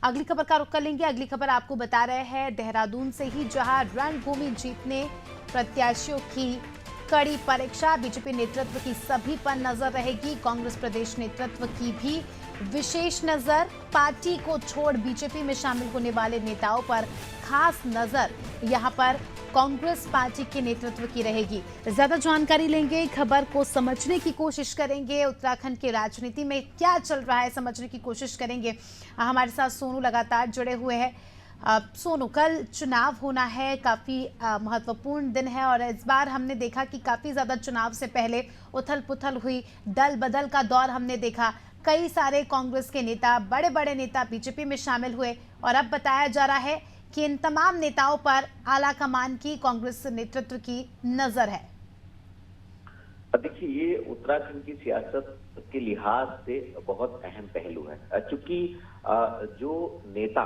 अगली खबर का रुख कर लेंगे। अगली खबर आपको बता रहे हैं देहरादून से ही, जहां रणभूमि जीतने प्रत्याशियों की कड़ी परीक्षा। बीजेपी नेतृत्व की सभी पर नजर रहेगी। कांग्रेस प्रदेश नेतृत्व की भी विशेष नजर। पार्टी को छोड़ बीजेपी में शामिल होने वाले नेताओं पर खास नजर यहां पर कांग्रेस पार्टी के नेतृत्व की रहेगी। ज्यादा जानकारी लेंगे, खबर को समझने की कोशिश करेंगे, उत्तराखंड की राजनीति में क्या चल रहा है समझने की कोशिश करेंगे। हमारे साथ सोनू लगातार जुड़े हुए हैं। सोनू, कल चुनाव होना है, काफी महत्वपूर्ण दिन है और इस बार हमने देखा कि काफी ज्यादा चुनाव से पहले उथल पुथल हुई, दल बदल का दौर हमने देखा। कई सारे कांग्रेस के नेता, बड़े बड़े नेता बीजेपी में शामिल हुए और अब बताया जा रहा है कि इन तमाम नेताओं पर आला कमान की, कांग्रेस नेतृत्व की नजर है। देखिए, ये उत्तराखंड की सियासत के लिहाज से बहुत अहम पहलू है, चूंकि जो नेता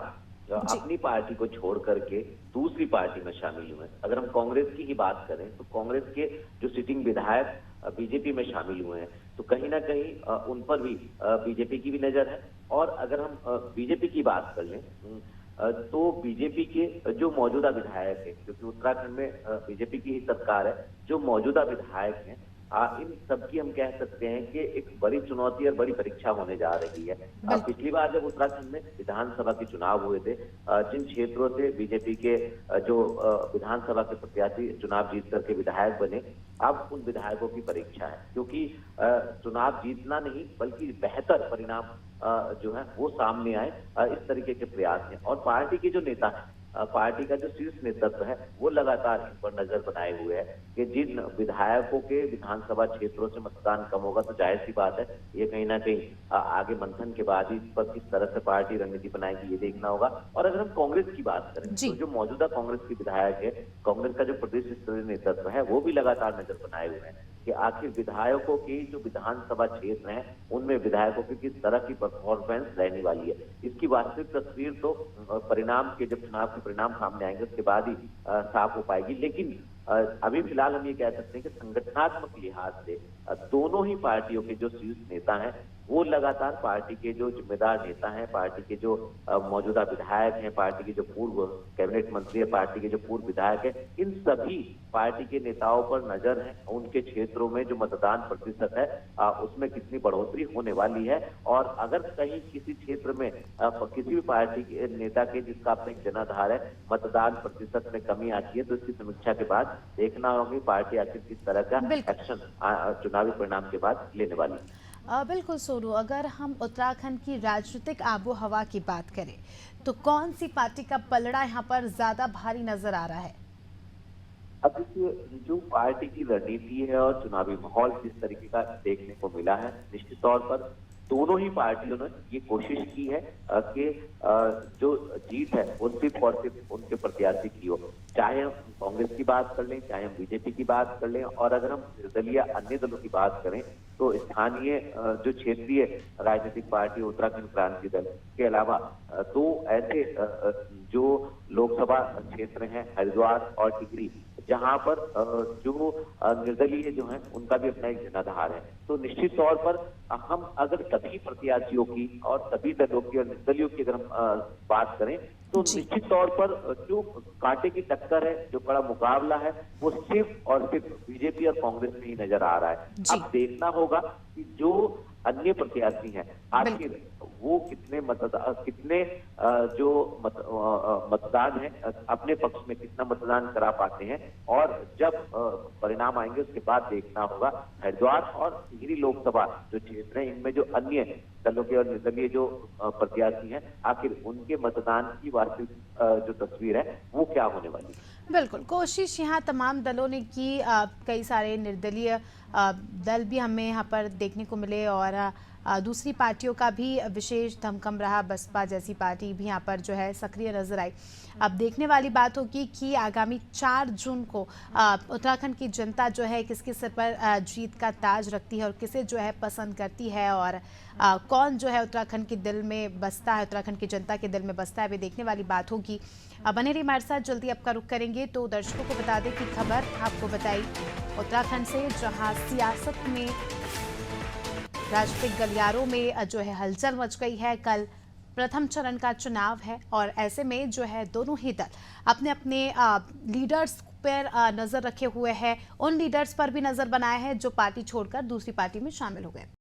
अपनी पार्टी को छोड़ करके दूसरी पार्टी में शामिल हुए। अगर हम कांग्रेस की ही बात करें तो कांग्रेस के जो सिटिंग विधायक बीजेपी में शामिल हुए हैं, तो कहीं ना कहीं उन पर भी बीजेपी की भी नजर है। और अगर हम बीजेपी की बात कर लें तो बीजेपी के जो मौजूदा विधायक है, क्योंकि उत्तराखंड में बीजेपी की ही सरकार है, जो मौजूदा विधायक हैं, इन सबकी हम कह सकते हैं कि एक बड़ी चुनौती और बड़ी परीक्षा होने जा रही है। पिछली बार जब उत्तराखंड में विधानसभा के चुनाव हुए थे, जिन क्षेत्रों से बीजेपी के जो विधानसभा के प्रत्याशी चुनाव जीत करके विधायक बने, अब उन विधायकों की परीक्षा है, क्योंकि चुनाव जीतना नहीं बल्कि बेहतर परिणाम जो है वो सामने आए, इस तरीके के प्रयास हैं। और पार्टी के जो नेता हैं, पार्टी का जो शीर्ष नेतृत्व है, वो लगातार इन पर नजर बनाए हुए है कि जिन विधायकों के विधानसभा क्षेत्रों से मतदान कम होगा, तो जाहिर सी बात है ये कहीं ना कहीं आगे मंथन के बाद ही इस पर किस तरह से पार्टी रणनीति बनाएगी, ये देखना होगा। और अगर हम कांग्रेस की बात करें तो जो मौजूदा कांग्रेस की विधायक है, कांग्रेस का जो प्रदेश स्तरीय नेतृत्व है, वो भी लगातार नजर बनाए हुए हैं कि आखिर विधायकों की जो विधानसभा क्षेत्र हैं, उनमें विधायकों की किस तरह की परफॉर्मेंस रहने वाली है। इसकी वास्तविक तस्वीर तो परिणाम के, जब चुनाव के परिणाम सामने आएंगे उसके बाद ही साफ हो पाएगी। लेकिन अभी फिलहाल हम ये कह सकते हैं कि संगठनात्मक लिहाज से दोनों ही पार्टियों के जो शीर्ष नेता हैं, वो लगातार पार्टी के जो जिम्मेदार नेता हैं, पार्टी के जो मौजूदा विधायक हैं, पार्टी के जो पूर्व कैबिनेट मंत्री है, पार्टी के जो पूर्व विधायक है, इन सभी पार्टी के नेताओं पर नजर है। उनके क्षेत्रों में जो मतदान प्रतिशत है उसमें कितनी बढ़ोतरी होने वाली है। और अगर कहीं किसी क्षेत्र में किसी भी पार्टी के नेता के, जिसका अपना एक जनाधार है, मतदान प्रतिशत में कमी आती है, तो इसकी समीक्षा के बाद देखना होगा पार्टी आखिर किस तरह का एक्शन चुनावी परिणाम के बाद लेने वाली है। बिल्कुल सोनू, अगर हम उत्तराखंड की राजनीतिक आबो हवा की बात करें तो कौन सी पार्टी का पलड़ा यहाँ पर ज्यादा भारी नजर आ रहा है? अब देखिए, जो पार्टी की रणनीति है और चुनावी माहौल जिस तरीके का देखने को मिला है, निश्चित तौर पर दोनों ही पार्टियों ने ये कोशिश की है कि जो जीत है वो सिर्फ और सिर्फ उनके प्रत्याशी की हो। चाहे हम कांग्रेस की बात कर लें, चाहे हम बीजेपी की बात कर लें, और अगर हम निर्दलीय अन्य दलों की बात करें तो स्थानीय जो क्षेत्रीय राजनीतिक पार्टी उत्तराखंड क्रांति दल के अलावा दो ऐसे जो लोकसभा क्षेत्र हैं, हरिद्वार और टिकरी, जहां पर जो निर्दलीय जो हैं उनका भी अपना एक जनाधार है। तो निश्चित तौर पर हम अगर सभी प्रत्याशियों की और सभी दलों की और निर्दलियों की अगर हम बात करें तो निश्चित तौर पर जो कांटे की टक्कर है, जो बड़ा मुकाबला है, वो सिर्फ और सिर्फ बीजेपी और कांग्रेस में ही नजर आ रहा है। अब देखना होगा कि जो अन्य प्रत्याशी हैं आखिर वो कितने जो मतदान है अपने पक्ष में कितना मतदान करा पाते हैं। और जब परिणाम आएंगे उसके बाद देखना होगा हरिद्वार और टिहरी लोकसभा जो क्षेत्र है, इनमें जो अन्य दलों के और निर्दलीय जो प्रत्याशी हैं, आखिर उनके मतदान की वास्तविक जो तस्वीर है वो क्या होने वाली है। बिल्कुल, कोशिश यहाँ तमाम दलों ने की। कई सारे निर्दलीय दल भी हमें यहाँ पर देखने को मिले और दूसरी पार्टियों का भी विशेष धमकम रहा। बसपा जैसी पार्टी भी यहाँ पर जो है सक्रिय नजर आई। अब देखने वाली बात होगी कि आगामी 4 जून को उत्तराखंड की जनता जो है किसके सिर पर जीत का ताज रखती है और किसे जो है पसंद करती है, और कौन जो है उत्तराखंड के दिल में बसता है, उत्तराखंड की जनता के दिल में बसता है, वे देखने वाली बात होगी। बने रहिए हमारे साथ, जल्दी आपका रुख करेंगे। तो दर्शकों को बता दें कि खबर आपको बताई उत्तराखंड से, जहां सियासत में, राजनीतिक गलियारों में जो है हलचल मच गई है। कल प्रथम चरण का चुनाव है और ऐसे में जो है दोनों ही दल अपने अपने लीडर्स पर नजर रखे हुए हैं। उन लीडर्स पर भी नजर बनाए हैं जो पार्टी छोड़कर दूसरी पार्टी में शामिल हो गए।